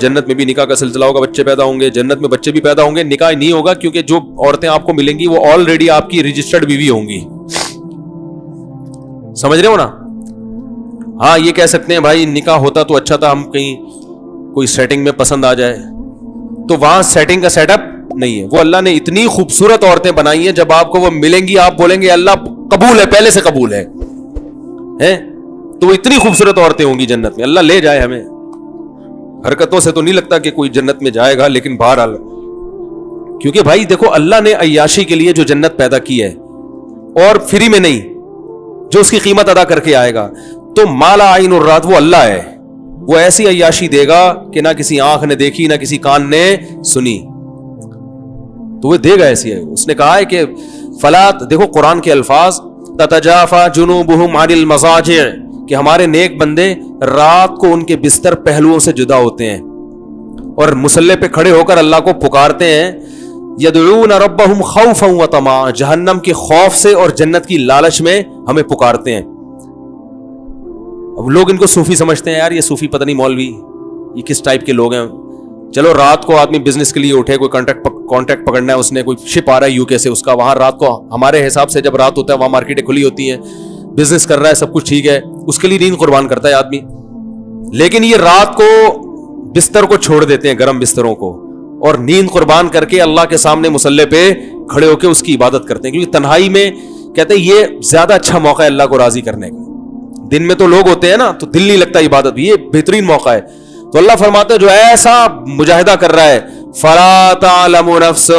جنت میں بھی نکاح کا سلسلہ ہوگا, بچے پیدا ہوں گے, جنت میں بچے بھی پیدا ہوں گے, نکاح نہیں ہوگا کیونکہ جو عورتیں آپ کو ملیں گی وہ آلریڈی آپ کی رجسٹرڈ بیوی ہوں گی. سمجھ رہے ہو نا؟ ہاں یہ کہہ سکتے ہیں بھائی نکاح ہوتا تو اچھا تھا, ہم کہیں کوئی سیٹنگ میں پسند آ جائے, تو وہاں سیٹنگ کا سیٹ اپ نہیں ہے. وہ اللہ نے اتنی خوبصورت عورتیں بنائی ہیں, جب آپ کو وہ ملیں گی آپ بولیں گے اللہ قبول ہے, پہلے سے قبول ہے. تو وہ اتنی خوبصورت عورتیں ہوں گی جنت میں. اللہ لے جائے ہمیں. حرکتوں سے تو نہیں لگتا کہ کوئی جنت میں جائے گا, لیکن بہرحال کیونکہ بھائی دیکھو اللہ نے عیاشی کے لیے جو جنت پیدا کی ہے, اور فری میں نہیں, جو اس کی قیمت ادا کر کے آئے گا, تو مالا عین الرات وہ اللہ ہے. وہ ایسی عیاشی دے گا کہ نہ کسی آنکھ نے دیکھی نہ کسی کان نے سنی, تو وہ دے گا ایسی ہے. اس نے کہا ہے کہ فلات, دیکھو قرآن کے الفاظ, تتجافا جنوبہم عن المضاجع, کہ ہمارے نیک بندے رات کو ان کے بستر پہلوؤں سے جدا ہوتے ہیں اور مصلی پہ کھڑے ہو کر اللہ کو پکارتے ہیں. یدعون ربہم خوفا وطمعا, جہنم کے خوف سے اور جنت کی لالچ میں ہمیں پکارتے ہیں. اب لوگ ان کو صوفی سمجھتے ہیں, یار یہ صوفی پتہ نہیں مولوی یہ کس ٹائپ کے لوگ ہیں. چلو رات کو آدمی بزنس کے لیے اٹھے, کوئی کانٹیکٹ پکڑنا ہے, اس نے کوئی شپ آ رہا ہے UK سے, اس کا وہاں رات کو, ہمارے حساب سے جب رات ہوتا ہے وہاں مارکیٹیں کھلی ہوتی ہیں, بزنس کر رہا ہے, سب کچھ ٹھیک ہے, اس کے لیے نیند قربان کرتا ہے آدمی. لیکن یہ رات کو بستر کو چھوڑ دیتے ہیں, گرم بستروں کو, اور نیند قربان کر کے اللہ کے سامنے مصلی پہ کھڑے ہو کے اس کی عبادت کرتے ہیں, کیونکہ تنہائی میں کہتے ہیں یہ زیادہ اچھا موقع ہے اللہ کو راضی کرنے کا. دن میں تو لوگ ہوتے ہیں نا, تو دل نہیں لگتا عبادت, یہ بہترین موقع ہے. تو اللہ فرماتا ہے جو ایسا مجاہدہ کر رہا ہے, فلا تعلم نفس,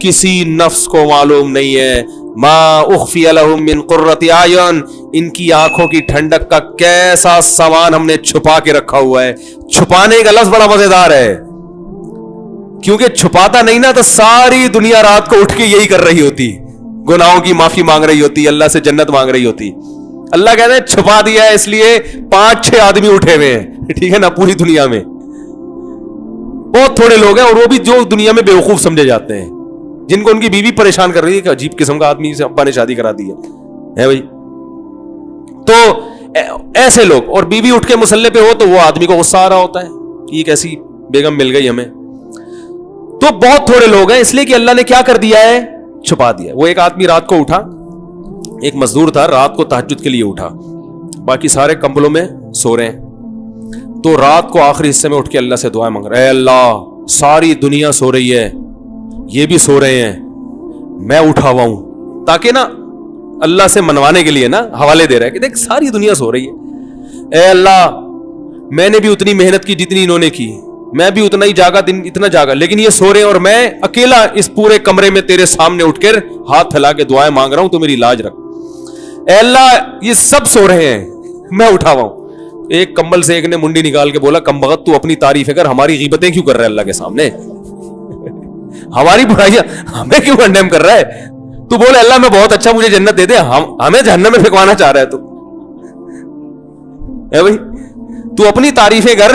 کسی نفس کو معلوم نہیں ہے, ما اخفی لهم من قرۃ اعین, ان کی آنکھوں کی ٹھنڈک کا کیسا سامان ہم نے چھپا کے رکھا ہوا ہے. چھپانے کا لفظ بڑا مزیدار ہے, کیونکہ چھپاتا نہیں نا تو ساری دنیا رات کو اٹھ کے یہی کر رہی ہوتی, گناہوں کی معافی مانگ رہی ہوتی, اللہ سے جنت مانگ رہی ہوتی. اللہ کہتے ہیں چھپا دیا ہے, اس لیے 5-6 آدمی اٹھے ہوئے ہیں, ٹھیک ہے نا, پوری دنیا میں بہت تھوڑے لوگ ہیں, اور وہ بھی جو دنیا میں بیوقوف سمجھے جاتے ہیں, جن کو ان کی بیوی پریشان کر رہی ہے کہ عجیب قسم کا آدمی سے ابا نے شادی کرا دی ہے بھائی. تو ایسے لوگ, اور بیوی اٹھ کے مصلی پہ ہو تو وہ آدمی کو غصہ آ رہا ہوتا ہے کہ ایک ایسی بیگم مل گئی ہمیں. تو بہت تھوڑے لوگ ہیں, اس لیے کہ اللہ نے کیا کر دیا ہے, چھپا دیا. وہ ایک آدمی رات کو اٹھا, ایک مزدور تھا, رات کو تہجد کے لیے اٹھا, باقی سارے کمبلوں میں سو رہے ہیں, تو رات کو آخری حصے میں اٹھ کے اللہ سے دعائیں مانگ رہا ہے, اے اللہ ساری دنیا سو رہی ہے, یہ بھی سو رہے ہیں, میں اٹھا ہوا ہوں, تاکہ نا اللہ سے منوانے کے لیے نا حوالے دے رہا ہے کہ دیکھ ساری دنیا سو رہی ہے, اے اللہ میں نے بھی اتنی محنت کی جتنی انہوں نے کی, میں بھی اتنا ہی جاگا, دن اتنا جاگا, لیکن یہ سو رہے ہیں اور میں اکیلا اس پورے کمرے میں تیرے سامنے اٹھ کر ہاتھ پھیلا کے دعائیں مانگ رہا ہوں, تو میری لاج رکھ. اے اللہ یہ سب سو رہے ہیں, میں اٹھا ہوا ہوں. ایک کمبل سے ایک نے منڈی نکال کے بولا, کم بخت تو اپنی تعریفیں کر, ہماری غیبتیں کیوں کر رہا ہے اللہ کے سامنے, ہماری برائیاں ہمیں کیوں کنڈیم کر رہا ہے, تو بولے اللہ میں بہت اچھا, مجھے جنت دے دے, ہمیں جہنم میں پھینکوانا چاہ رہا ہے تو اے بھائی, تو اپنی تعریفیں کر,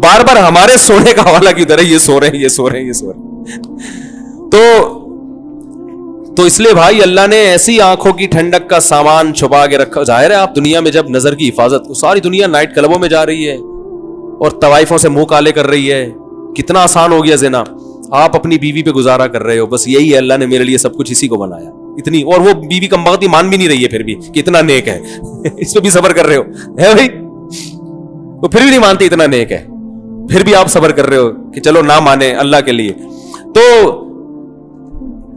بار بار ہمارے سونے کا حوالہ کیوں دے رہا ہے, یہ سو رہے ہیں, یہ سو رہے ہیں, یہ سو رہے ہیں. تو اس لیے بھائی اللہ نے ایسی آنکھوں کی ٹھنڈک کا سامان چھپا کے رکھا. ظاہر ہے آپ دنیا میں جب نظر کی حفاظت, ساری دنیا نائٹ کلبوں میں جا رہی ہے اور طوائفوں سے منہ کالے کر رہی ہے, کتنا آسان ہو گیا زنا, آپ اپنی بیوی پہ گزارا کر رہے ہو, بس یہی ہے اللہ نے میرے لیے سب کچھ اسی کو بنایا اتنی, اور وہ بیوی کم بخت مان بھی نہیں رہی ہے پھر بھی کہ اتنا نیک ہے, اس پہ بھی صبر کر رہے ہو ہے بھائی, وہ پھر بھی نہیں مانتی اتنا نیک ہے, پھر بھی آپ صبر کر رہے ہو کہ چلو نہ مانے اللہ کے لیے. تو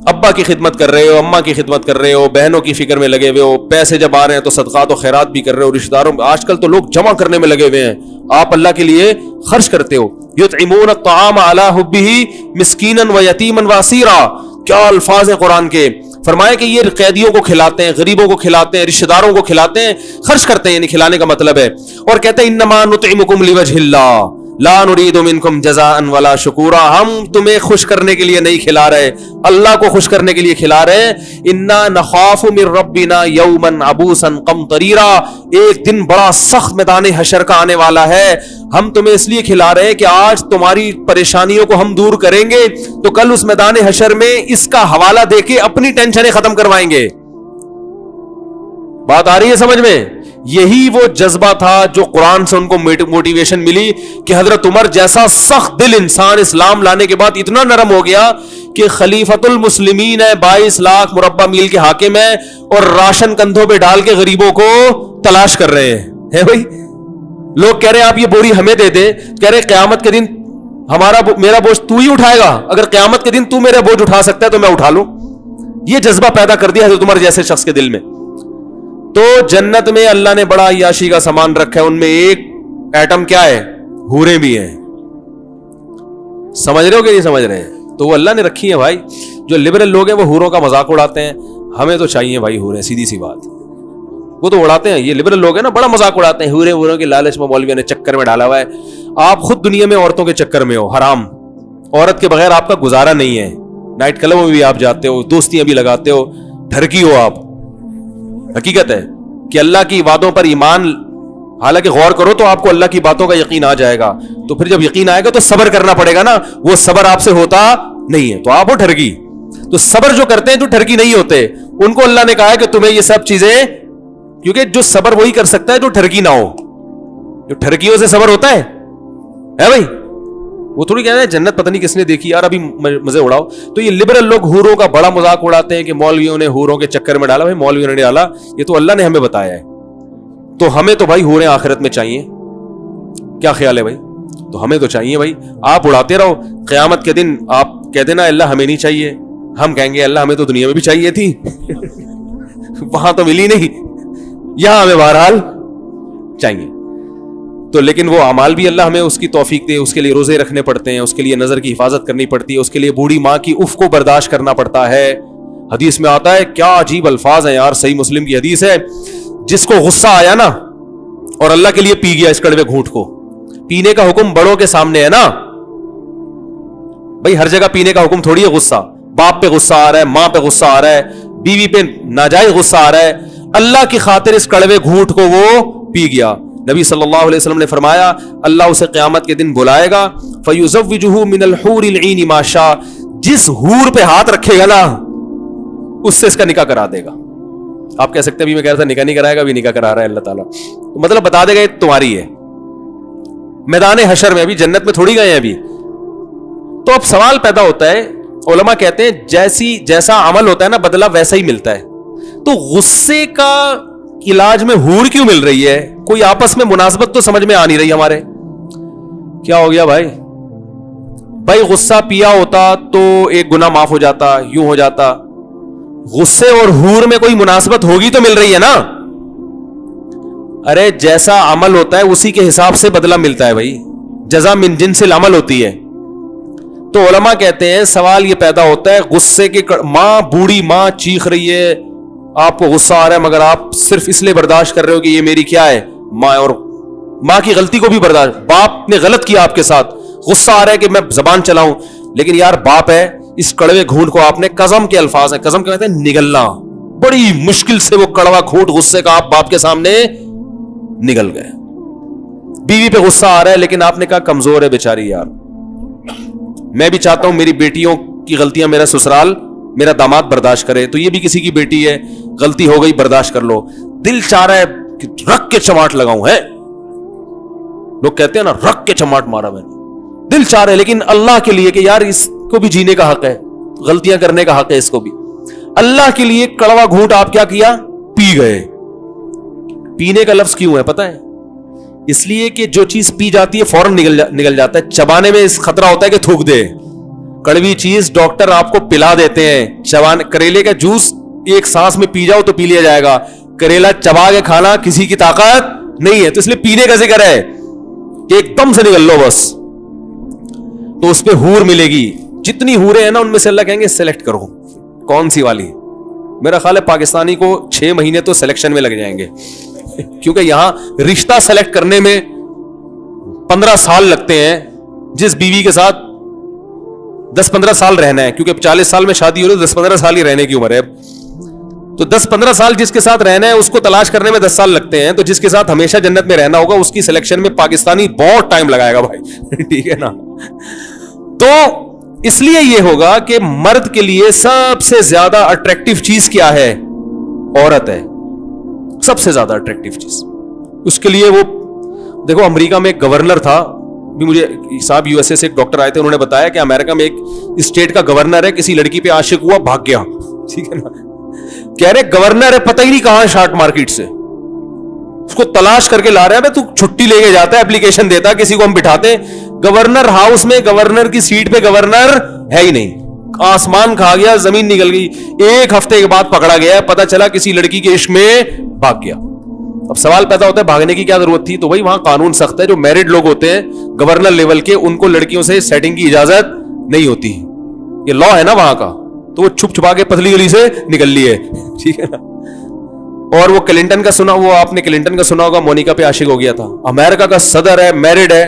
ابا کی خدمت کر رہے ہو, اماں کی خدمت کر رہے ہو, بہنوں کی فکر میں لگے ہوئے ہو, پیسے جب آ رہے ہیں تو صدقات و خیرات بھی کر رہے ہو, رشتہ داروں, آج کل تو لوگ جمع کرنے میں لگے ہوئے ہیں, آپ اللہ کے لیے خرچ کرتے ہو. یطعمون الطعام علی حبہ مسکینا و یتیما و اسیرا, کیا الفاظ ہیں قرآن کے. فرمایا کہ یہ قیدیوں کو کھلاتے ہیں, غریبوں کو کھلاتے ہیں, رشتہ داروں کو کھلاتے ہیں, خرچ کرتے ہیں, یعنی کھلانے کا مطلب ہے. اور کہتے ہیں انما نطعمکم لوجہ اللہ لا نرید منکم جزاء ولا شکورا, ہم تمہیں خوش کرنے کے لیے نہیں کھلا رہے, اللہ کو خوش کرنے کے لیے کھلا رہے. انا نخاف من ربنا یوما عبوسا قمطریرا, ایک دن بڑا سخت میدان حشر کا آنے والا ہے, ہم تمہیں اس لیے کھلا رہے ہیں کہ آج تمہاری پریشانیوں کو ہم دور کریں گے, تو کل اس میدان حشر میں اس کا حوالہ دے کے اپنی ٹینشنیں ختم کروائیں گے. بات آ رہی ہے سمجھ میں؟ یہی وہ جذبہ تھا جو قرآن سے ان کو موٹیویشن ملی کہ حضرت عمر جیسا سخت دل انسان اسلام لانے کے بعد اتنا نرم ہو گیا کہ خلیفۃ المسلمین ہے، 22 لاکھ مربع میل کے حاکم ہے، اور راشن کندھوں پہ ڈال کے غریبوں کو تلاش کر رہے ہیں بھائی. لوگ کہہ رہے ہیں آپ یہ بوری ہمیں دے دے، کہہ رہے قیامت کے دن میرا بوجھ تو ہی اٹھائے گا، اگر قیامت کے دن تو میرا بوجھ اٹھا سکتا ہے تو میں اٹھا لوں. یہ جذبہ پیدا کر دیا حضرت عمر جیسے شخص کے دل میں. تو جنت میں اللہ نے بڑا عیاشی کا سامان رکھا ہے، ان میں ایک ایٹم کیا ہے؟ حوریں بھی ہیں. سمجھ رہے ہو کہ نہیں سمجھ رہے ہیں؟ تو وہ اللہ نے رکھی ہیں بھائی. جو لبرل لوگ ہیں وہ حوروں کا مذاق اڑاتے ہیں، ہمیں تو چاہیے بھائی حوریں، سیدھی سی بات. وہ تو اڑاتے ہیں، یہ لبرل لوگ ہیں نا، بڑا مذاق اڑاتے ہیں، حوروں کے لالچ میں مولویوں نے چکر میں ڈالا ہوا ہے. آپ خود دنیا میں عورتوں کے چکر میں ہو، حرام. عورت کے بغیر آپ کا گزارا نہیں ہے. نائٹ کلب میں بھی آپ جاتے ہو، دوستیاں بھی لگاتے ہو، ٹھرکی ہو آپ. حقیقت ہے کہ اللہ کی وعدوں پر ایمان، حالانکہ غور کرو تو آپ کو اللہ کی باتوں کا یقین آ جائے گا. تو پھر جب یقین آئے گا تو صبر کرنا پڑے گا نا، وہ صبر آپ سے ہوتا نہیں ہے تو آپ ہو ٹھرکی. تو صبر جو کرتے ہیں جو ٹھرکی نہیں ہوتے، ان کو اللہ نے کہا ہے کہ تمہیں یہ سب چیزیں، کیونکہ جو صبر وہی کر سکتا ہے جو ٹھرکی نہ ہو. جو ٹھرکیوں سے صبر ہوتا ہے بھائی، وہ تھوڑی کہنا ہے جنت پتہ نہیں کس نے دیکھی یار ابھی مزے اڑاؤ. تو یہ لبرل لوگ حوروں کا بڑا مذاق اڑاتے ہیں کہ مولویوں نے حوروں کے چکر میں ڈالا. بھائی مولویوں نے ڈالا، یہ تو اللہ نے ہمیں بتایا ہے. تو ہمیں تو بھائی حوریں آخرت میں چاہیے. کیا خیال ہے بھائی؟ تو ہمیں تو چاہیے بھائی. آپ اڑاتے رہو، قیامت کے دن آپ کہہ دینا اللہ ہمیں نہیں چاہیے، ہم کہیں گے اللہ ہمیں تو دنیا میں بھی چاہیے تھی وہاں تو ملی نہیں، یہاں ہمیں بہرحال چاہیے. تو لیکن وہ اعمال بھی اللہ ہمیں اس کی توفیق دے. اس کے لیے روزے رکھنے پڑتے ہیں، اس کے لیے نظر کی حفاظت کرنی پڑتی ہے، اس کے لیے بوڑھی ماں کی اف کو برداشت کرنا پڑتا ہے. حدیث میں آتا ہے، کیا عجیب الفاظ ہیں یار، صحیح مسلم کی حدیث ہے، جس کو غصہ آیا نا اور اللہ کے لیے پی گیا اس کڑوے گھونٹ کو. پینے کا حکم بڑوں کے سامنے ہے نا بھائی، ہر جگہ پینے کا حکم تھوڑی ہے. غصہ باپ پہ غصہ آ رہا ہے، ماں پہ غصہ آ رہا ہے، بیوی پہ ناجائز غصہ آ رہا ہے، اللہ کی خاطر اس کڑوے گھونٹ کو وہ پی گیا. نبی صلی اللہ علیہ وسلم نے فرمایا اللہ اسے قیامت کے دن بلائے گا، فَيُزَوِّجُهُ مِنَ الْحُورِ الْعِينِ مَا شَاءَ، جس حور پہ ہاتھ رکھے گا نا اس سے اس کا نکاح کرا دے گا. آپ کہہ سکتے ہیں ابھی میں کہہ رہا تھا نکاح نہیں کرائے گا، ابھی نکاح کرا رہا ہے اللہ تعالیٰ. تو مطلب بتا دے گا یہ تمہاری ہے. میدان حشر میں، ابھی جنت میں تھوڑی گئے ہیں ابھی. تو اب سوال پیدا ہوتا ہے، علماء کہتے ہیں جیسا عمل ہوتا ہے نا بدلہ ویسا ہی ملتا ہے. تو غصے کا علاج میں حور کیوں مل رہی ہے؟ کوئی آپس میں مناسبت تو سمجھ میں آ نہیں رہی ہمارے. کیا ہو گیا بھائی؟ بھائی غصہ پیا ہوتا تو ایک گناہ معاف ہو جاتا، یوں ہو جاتا. غصے اور حور میں کوئی مناسبت ہوگی تو مل رہی ہے نا. ارے جیسا عمل ہوتا ہے اسی کے حساب سے بدلہ ملتا ہے بھائی، جزا من جنس العمل ہوتی ہے. تو علماء کہتے ہیں سوال یہ پیدا ہوتا ہے، غصے کی ماں، بوڑھی ماں چیخ رہی ہے، آپ کو غصہ آ رہا ہے مگر آپ صرف اس لیے برداشت کر رہے ہو کہ یہ میری کیا ہے ماں، اور ماں کی غلطی کو بھی برداشت، باپ نے غلط کیا آپ کے ساتھ، غصہ آ رہا ہے کہ میں زبان چلاؤں، لیکن یار باپ ہے. اس کڑوے گھونٹ کو آپ نے، قسم کے الفاظ ہیں، قسم کہتے ہیں نگلنا، بڑی مشکل سے وہ کڑوا گھونٹ غصے کا آپ باپ کے سامنے نگل گئے. بیوی پہ غصہ آ رہا ہے لیکن آپ نے کہا کمزور ہے بیچاری یار، میں بھی چاہتا ہوں میری بیٹیوں کی غلطیاں میرا سسرال، میرا داماد برداشت کرے. تو یہ بھی کسی کی بیٹی ہے، غلطی ہو گئی برداشت کر لو. دل چاہ رہا ہے کہ رکھ کے چماٹ لگاؤں، ہے لوگ کہتے ہیں نا رکھ کے چماٹ مارا میں نے، دل چاہ رہا ہے، لیکن اللہ کے لیے کہ یار اس کو بھی جینے کا حق ہے، غلطیاں کرنے کا حق ہے اس کو بھی. اللہ کے لیے کڑوا گھونٹ آپ کیا کیا؟ پی گئے. پینے کا لفظ کیوں ہے پتہ ہے؟ اس لیے کہ جو چیز پی جاتی ہے فوراً نگل جاتا ہے. چبانے میں اس خطرہ ہوتا ہے کہ تھوک دے. کڑوی چیز ڈاکٹر آپ کو پلا دیتے ہیں، کریلے کا جوس ایک سانس میں پی جاؤ تو پی لیا جائے گا، کریلا چبا کے کھانا کسی کی طاقت نہیں ہے. تو اس لیے پینے کا ذکر ہے کہ ایک دم سے نگل لو بس. تو اس پہ حور ملے گی. جتنی حوریں ہیں نا ان میں سے اللہ کہیں گے سلیکٹ کرو کون سی والی. میرا خیال ہے پاکستانی کو 6 مہینے تو سلیکشن میں لگ جائیں گے کیونکہ یہاں رشتہ سلیکٹ کرنے میں 15 سال لگتے ہیں. جس بیوی کے ساتھ 10-15 سال رہنا ہے، کیونکہ 40 سال میں شادی ہو رہی ہے، 10-15 سال ہی رہنے کی عمر ہے. تو 10-15 سال جس کے ساتھ رہنا ہے اس کو تلاش کرنے میں 10 سال لگتے ہیں. تو جس کے ساتھ ہمیشہ جنت میں رہنا ہوگا اس کی سلیکشن میں پاکستانی بہت ٹائم لگائے گا بھائی ٹھیک ہے نا. تو اس لیے یہ ہوگا کہ مرد کے لیے سب سے زیادہ اٹریکٹیو چیز کیا ہے؟ عورت ہے. سب سے زیادہ اٹریکٹیو چیز اس کے لیے وہ دیکھو امریکہ میں ایک گورنر تھا, بھی مجھے صاحب یو ایس اے سے ایک ڈاکٹر آئے تھے, انہوں نے بتایا کہ امریکہ میں ایک اسٹیٹ کا گورنر ہے, کسی لڑکی پہ عاشق ہوا, بھاگ گیا, ٹھیک ہے نا, کہہ رہے گورنر ہے پتہ ہی نہیں کہاں شارٹ مارکیٹ سے, اس کو تلاش کر کے لا رہے ہیں, تو چھٹی لے کے جاتا ہے, اپلیکیشن دیتا ہے, کسی کو ہم بٹھاتے ہیں گورنر ہاؤس میں, گورنر کی سیٹ پہ گورنر ہے ہی نہیں, آسمان کھا گیا, زمین نکل گئی, ایک ہفتے کے بعد پکڑا گیا, پتا چلا کسی لڑکی کے عشق میں بھاگ گیا. اب سوال پیدا ہوتا ہے بھاگنے کی کیا ضرورت تھی؟ تو بھائی وہاں قانون سخت ہے, جو میرڈ لوگ ہوتے ہیں گورنر لیول کے, ان کو لڑکیوں سے سیٹنگ کی اجازت نہیں ہوتی, یہ لا ہے نا وہاں کا, تو وہ چھپ چھپا کے پتلی گلی سے نکل لی ہے, ٹھیک ہے نا. اور وہ کلنٹن کا سنا, وہ آپ نے کلنٹن کا سنا ہوگا, مونیکا پہ عاشق ہو گیا تھا, امریکہ کا صدر ہے, میرڈ ہے,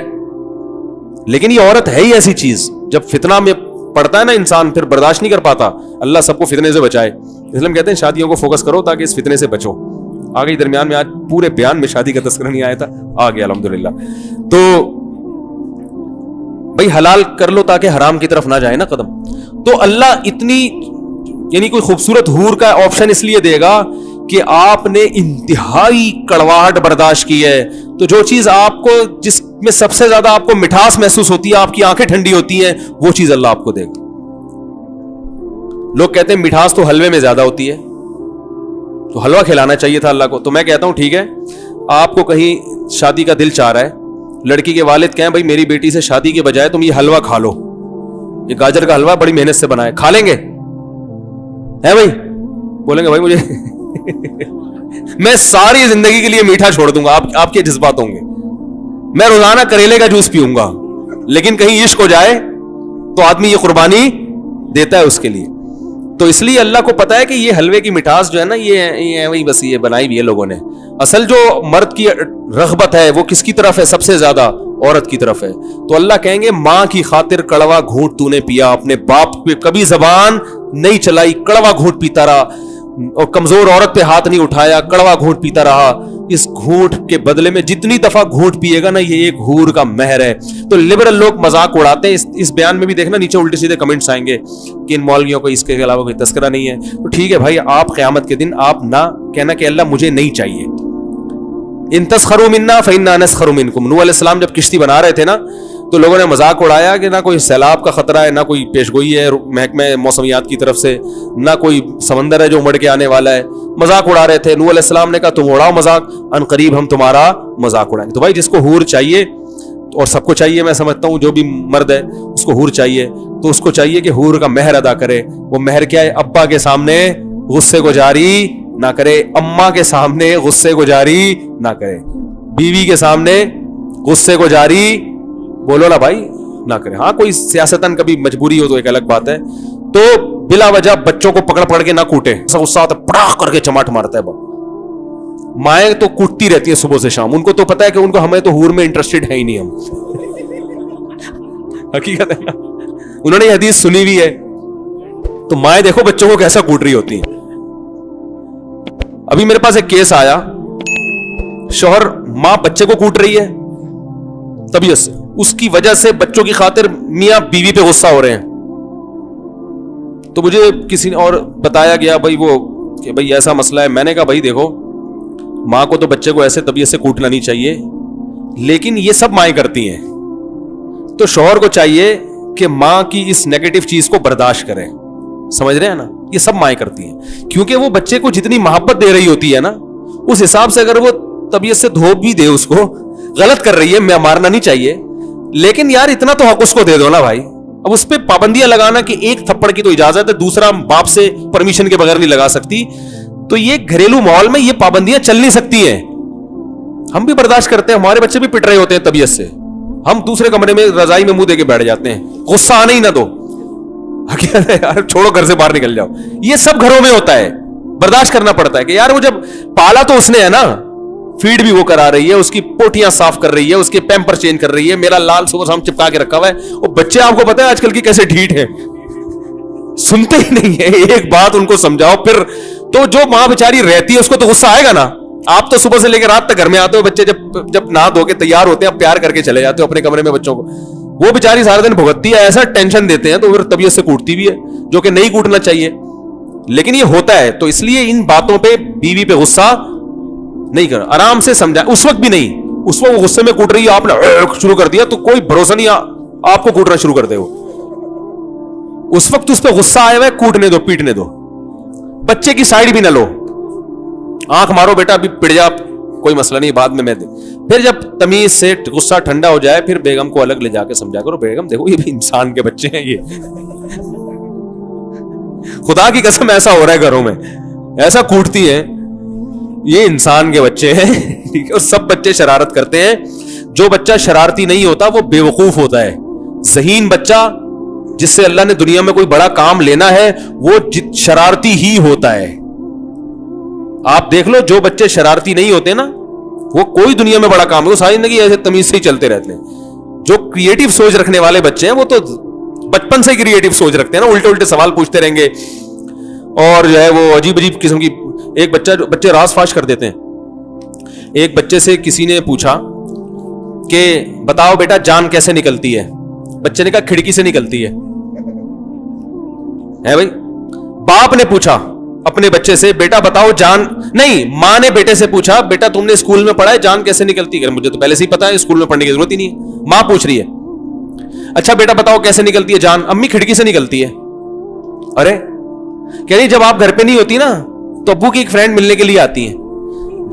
لیکن یہ عورت ہے ہی ایسی چیز, جب فتنہ میں پڑتا ہے نا انسان پھر برداشت نہیں کر پاتا. اللہ سب کو فتنے سے بچائے, اس لیے ہم کہتے ہیں شادیوں کو فوکس کرو تاکہ اس فتنے سے بچو. آ گئی درمیان میں, آج پورے بیان میں شادی کا تذکرہ نہیں آیا تھا, آ گیا الحمدللہ. تو بھائی حلال کر لو تاکہ حرام کی طرف نہ جائے نا قدم. تو اللہ اتنی یعنی کوئی خوبصورت حور کا آپشن اس لیے دے گا کہ آپ نے انتہائی کڑواہٹ برداشت کی ہے, تو جو چیز آپ کو, جس میں سب سے زیادہ آپ کو مٹھاس محسوس ہوتی ہے, آپ کی آنکھیں ٹھنڈی ہوتی ہیں, وہ چیز اللہ آپ کو دے گا. لوگ کہتے ہیں مٹھاس تو حلوے میں زیادہ ہوتی ہے, تو حلوہ کھلانا چاہیے تھا اللہ کو. تو میں کہتا ہوں ٹھیک ہے, آپ کو کہیں شادی کا دل چاہ رہا ہے, لڑکی کے والد کہیں بھائی میری بیٹی سے شادی کے بجائے تم یہ حلوہ کھا لو, یہ گاجر کا حلوہ بڑی محنت سے بنا ہے, کھا لیں گے؟ ہے بھائی, بولیں گے بھائی مجھے میں ساری زندگی کے لیے میٹھا چھوڑ دوں گا, آپ کے جذبات ہوں گے, میں روزانہ کریلے کا جوس پیوں گا, لیکن کہیں عشق ہو جائے تو آدمی یہ قربانی دیتا ہے اس کے لیے. تو اس لیے اللہ کو پتا ہے کہ یہ حلوے کی مٹھاس جو ہے نا, یہ وہی بس یہ بنائی بھی ہے لوگوں نے. اصل جو مرد کی رغبت ہے وہ کس کی طرف ہے؟ سب سے زیادہ عورت کی طرف ہے. تو اللہ کہیں گے ماں کی خاطر کڑوا گھونٹ تو نے پیا, اپنے باپ پہ کبھی زبان نہیں چلائی, کڑوا گھونٹ پیتا رہا, اور کمزور عورت پہ ہاتھ نہیں اٹھایا, کڑوا گھونٹ پیتا رہا. اس گھونٹ کے بدلے میں جتنی دفعہ گھونٹ پیے گا نا, یہ ایک حور کا مہر ہے. تو لبرل لوگ مذاق اڑاتے ہیں, اس بیان میں بھی دیکھنا نیچے الٹے سیدھے کمنٹس آئیں گے کہ ان مولویوں کو اس کے علاوہ کوئی تذکرہ نہیں ہے. تو ٹھیک ہے بھائی, آپ قیامت کے دن آپ نہ کہنا کہ اللہ مجھے نہیں چاہیے. ان تسخروا منا فإنا نسخر منکم. نوح علیہ السلام جب کشتی بنا رہے تھے نا, تو لوگوں نے مذاق اڑایا کہ نہ کوئی سیلاب کا خطرہ ہے, نہ کوئی پیشگوئی ہے محکمہ موسمیات کی طرف سے, نہ کوئی سمندر ہے جو مڑ کے آنے والا ہے. مذاق اڑا رہے تھے. نوح علیہ السلام نے کہا تم اڑاؤ مذاق, ان قریب ہم تمہارا مذاق اڑائیں گے. تو بھائی جس کو حور چاہیے, اور سب کو چاہیے, میں سمجھتا ہوں جو بھی مرد ہے اس کو حور چاہیے, تو اس کو چاہیے کہ حور کا مہر ادا کرے. وہ مہر کیا ہے؟ ابا کے سامنے غصے کو جاری نہ کرے, اماں کے سامنے غصے کو جاری نہ کرے, بیوی کے سامنے غصے کو جاری بولو نا بھائی نہ کرے. ہاں کوئی سیاستاً کبھی مجبوری ہو تو ایک الگ بات ہے. تو بلا وجہ بچوں کو پکڑ پکڑ کے نہ کوٹے, ایسا غصہ آتا ہے پڑاخ کر کے چماٹ مارتا ہے باپ. مائیں تو کوٹتی رہتی ہیں صبح سے شام, ان کو تو پتا ہے کہ ان کو ہمیں تو حور میں انٹرسٹڈ ہے ہی نہیں ہم. حقیقت ہے نا, انہوں نے یہ حدیث سنی بھی ہے. تو مائیں دیکھو بچوں کو کیسا کوٹ رہی ہوتی ہیں. ابھی میرے پاس ایک کیس آیا, شوہر ماں بچے کو کوٹ رہی ہے طبیعت سے, اس کی وجہ سے بچوں کی خاطر میاں بیوی پہ غصہ ہو رہے ہیں. تو مجھے کسی نے اور بتایا گیا بھائی وہ کہ بھائی ایسا مسئلہ ہے. میں نے کہا بھائی دیکھو, ماں کو تو بچے کو ایسے طبیعت سے کوٹنا نہیں چاہیے, لیکن یہ سب مائیں کرتی ہیں. تو شوہر کو چاہیے کہ ماں کی اس نیگیٹو چیز کو برداشت کریں. سمجھ رہے ہیں نا, یہ سب مائیں کرتی ہیں, کیونکہ وہ بچے کو جتنی محبت دے رہی ہوتی ہے نا, اس حساب سے اگر وہ طبیعت سے دھوپ بھی دے اس کو, غلط کر رہی ہے, میں مارنا نہیں چاہیے, لیکن یار اتنا تو حق اس کو دے دو نا بھائی. اب اس پہ پابندیاں لگانا کہ ایک تھپڑ کی تو اجازت ہے, دوسرا باپ سے پرمیشن کے بغیر نہیں لگا سکتی, تو یہ گھریلو ماحول میں یہ پابندیاں چل نہیں سکتی ہیں. ہم بھی برداشت کرتے ہیں, ہمارے بچے بھی پٹ رہے ہوتے ہیں طبیعت سے, ہم دوسرے کمرے میں رضائی میں منہ دے کے بیٹھ جاتے ہیں, غصہ آنے ہی نہ دو, یار چھوڑو گھر سے باہر نکل جاؤ. یہ سب گھروں میں ہوتا ہے, برداشت کرنا پڑتا ہے کہ یار وہ جب پالا تو اس نے ہے نا, فیڈ بھی وہ کرا رہی ہے, اس کی پوٹیاں صاف کر رہی ہے, اس کے پیمپر چینج کر رہی ہے, میرا لال صبح شام چپکا کے رکھا ہوا ہے. اور بچے آپ کو پتا ہے آج کل کی کیسے ڈھیٹ ہیں, سنتے ہی نہیں ہے, ایک بات ان کو سمجھاؤ پھر. تو جو ماں بیچاری رہتی ہے اس کو تو غصہ آئے گا نا. آپ تو صبح سے لے کے رات تک گھر میں آتے ہو, بچے جب نہا دھو کے تیار ہوتے ہیں, آپ پیار کر کے چلے جاتے ہو اپنے کمرے میں بچوں کو, وہ بیچاری سارا دن بھگتتی ہے, ایسا ٹینشن دیتے ہیں, تو پھر طبیعت سے کوٹتی بھی ہے, جو کہ نہیں کوٹنا چاہیے, لیکن یہ ہوتا ہے. تو اس لیے ان باتوں پہ بیوی پہ غصہ نہیں کر, آرام سے سمجھا, اس وقت بھی نہیں, اس وقت غصے میں کوٹ رہی ہے, آپ نے شروع کر دیا تو کوئی بھروسہ نہیں آپ کو کوٹنا شروع کر دے. وہ اس وقت اس پہ غصہ آیا ہوا ہے, کوٹنے دو, پیٹنے دو. بچے کی سائڈ بھی نہ لو, آنکھ مارو بیٹا ابھی پڑ جا, کوئی مسئلہ نہیں, بعد میں پھر جب تمیز سے غصہ ٹھنڈا ہو جائے پھر بیگم کو الگ لے جا کے سمجھا کرو, بیگم دیکھو یہ بھی انسان کے بچے ہیں, یہ خدا کی قسم ایسا ہو رہا ہے گھروں میں, ایسا کوٹتی ہے, یہ انسان کے بچے ہیں. ٹھیک ہے, اور سب بچے شرارت کرتے ہیں. جو بچہ شرارتی نہیں ہوتا وہ بے وقوف ہوتا ہے. ذہین بچہ جس سے اللہ نے دنیا میں کوئی بڑا کام لینا ہے وہ شرارتی ہی ہوتا ہے. آپ دیکھ لو جو بچے شرارتی نہیں ہوتے نا وہ کوئی دنیا میں بڑا کام ہے, وہ ساری زندگی ایسے تمیز سے ہی چلتے رہتے ہیں. جو کریٹو سوچ رکھنے والے بچے ہیں وہ تو بچپن سے کریٹو سوچ رکھتے ہیں نا, الٹے الٹے سوال پوچھتے رہیں گے اور جو ہے وہ عجیب عجیب قسم کی. ایک بچے راز فاش کر دیتے ہیں. ایک بچے سے کسی نے پوچھا کہ بتاؤ بیٹا جان کیسے نکلتی ہے, بچے نے کہا کھڑکی سے نکلتی ہے بھائی. باپ نے پوچھا اپنے بچے سے بیٹا بتاؤ جان, نہیں, ماں نے بیٹے سے پوچھا بیٹا تم نے اسکول میں پڑھا ہے جان کیسے نکلتی ہے, مجھے تو پہلے سے ہی پتا ہے اسکول میں پڑھنے کی ضرورت ہی نہیں ہے. ماں پوچھ رہی ہے اچھا بیٹا بتاؤ کیسے نکلتی ہے جان, امی کھڑکی سے نکلتی ہے. ارے کہہ رہی جب آپ گھر پہ نہیں ہوتی نا تو ابو کی ایک فرینڈ ملنے کے لیے آتی ہیں,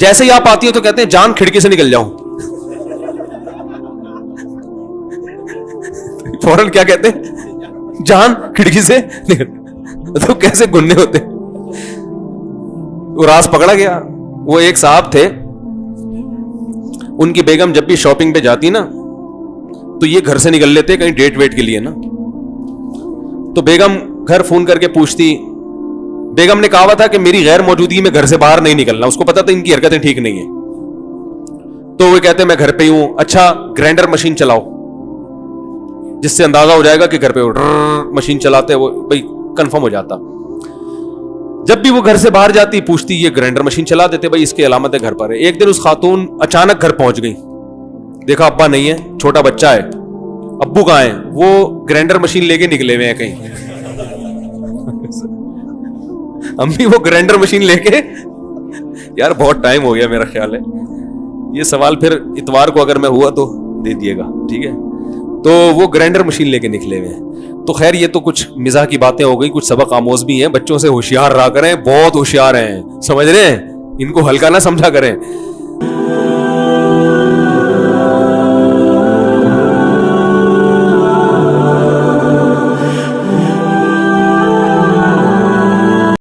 جیسے ہی آپ آتی ہیں تو کہتے ہیں جان کھڑکی سے نکل جاؤں. فوراً کیا کہتے ہیں, جان کھڑکی سے نکل. تو کیسے گننے ہوتے. وہ راز پکڑا گیا. وہ ایک صاحب تھے, ان کی بیگم جب بھی شاپنگ پہ جاتی نا تو یہ گھر سے نکل لیتے کہیں ڈیٹ ویٹ کے لیے نا, تو بیگم گھر فون کر کے پوچھتی. بیگم نے کہا ہوا تھا کہ میری غیر موجودگی میں گھر سے باہر نہیں نکلنا, اس کو پتا تھا ان کی حرکتیں ٹھیک نہیں ہیں. تو وہ کہتے میں گھر پہ ہی ہوں. اچھا گرائنڈر مشین چلاؤ, جس سے اندازہ ہو جائے گا کہ گھر پہ مشین چلاتے وہ بھائی کنفرم ہو جاتا. جب بھی وہ گھر سے باہر جاتی پوچھتی یہ گرائنڈر مشین چلا دیتے, بھائی اس کی علامت ہے گھر پر ہے. ایک دن اس خاتون اچانک گھر پہنچ گئی, دیکھا ابا نہیں ہے, چھوٹا بچہ ہے, ابو کہاں ہے, وہ گرائنڈر مشین لے کے نکلے ہوئے ہیں کہیں. امی وہ گرائنڈر مشین لے کے, یار بہت ٹائم ہو گیا میرا خیال ہے, یہ سوال پھر اتوار کو اگر میں ہوا تو دے دیے گا, ٹھیک ہے. تو وہ گرائنڈر مشین لے کے نکلے ہوئے ہیں. تو خیر یہ تو کچھ مزاح کی باتیں ہو گئی, کچھ سبق آموز بھی ہیں. بچوں سے ہوشیار رہا کریں, بہت ہوشیار ہیں, سمجھ رہے ہیں, ان کو ہلکا نہ سمجھا کریں.